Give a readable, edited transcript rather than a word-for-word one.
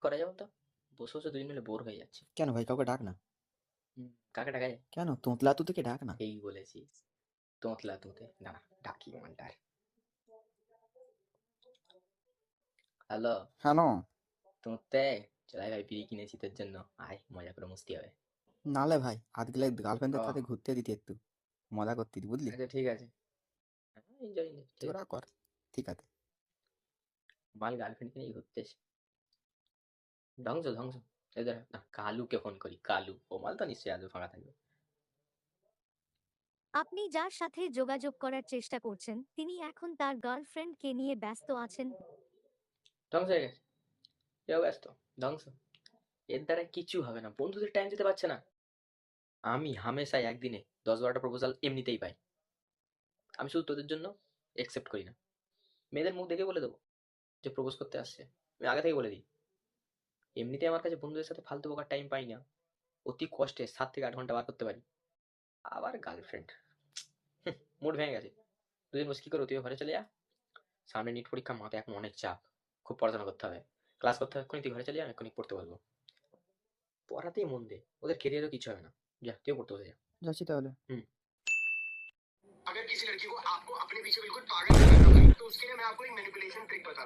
করা যায় বলতো? বসে, বসে দুজন মিলে বোর হয়ে যাচ্ছি। কেন ভাই, কাউকে ডাক না। কাকে ডাকা যায়? কেন, তোতলা তুতেকে ডাক না। এই বলেছিস। তোতলা তোতে, দাঁড়া ডাকি মালটার। Hello hello. তোতে, চলাই ভাই বিড়ি কিনেছি তোর জন্য, আয় মজা করে মস্তি হবে। নালে ভাই, আজ গেলে গার্লফ্রেন্ডের ও সাথে ঘুরতে দিতি, একটু মজা করতি বুঝলি। আচ্ছা ঠিক আছে, এনজয় এনজয়, ঠিক তোরা আছে। কর, ঠিক আছে। মাল গার্লফ্রেন্ডকে নিয়ে ঘুরতে এসে ধ্বংস ধ্বংস। এদের না, কালুকে ফোন করি, কালু ও মাল তো নিশ্চয়ই আজও ফাঁকা থাকবে। আপনি যার সাথে যোগাযোগ করার চেষ্টা করছেন তিনি এখন তার গার্লফ্রেন্ডকে নিয়ে ব্যস্ত আছেন। ধ্বংস হয়ে গেছে, এও ব্যস্ত, ধ্বংস। এর দ্বারা কিছু হবে না, বন্ধুদের টাইম দিতে পারছে না। আমি হামেশাই একদিনে 10-12টা প্রপোজাল এমনিতেই পাই। আমি শুধু তোদের জন্য একসেপ্ট করি না, মেয়েদের মুখ দেখে বলে দেবো যে প্রপোজ করতে আসছে। আমি আগে থেকে বলে দিই, এমনিতেই আমার কাছে বন্ধুদের সাথে ফালতু বকার টাইম পাই না, অতি কষ্টে 7 থেকে 8 ঘন্টা বার করতে পারি। আবার গার্লফ্রেন্ড, মুড ভেঙে গেছে। দুদিন বসে কি করো, তুই ঘরে চলে যা, সামনে নিট পরীক্ষা, মাথায় এখন অনেক চাপ, খুব পড়াশোনা করতে হবে, ক্লাস করতে হবে, এক্ষুনি তুই ঘরে চলে যা, আমি এক্ষুনি পড়তে বসবো। পড়াতেই মন দে, ওদের কেরিয়ারও কিছু হবে না। যা তুইও পড়তে বসে যা। যাচ্ছি তাহলে। হুম। अगर किसी लड़की को आपको अपने पीछे बिल्कुल पागल नहीं करना भाई, तो उसके लिए मैं आपको एक मैनिपुलेशन ट्रिक बता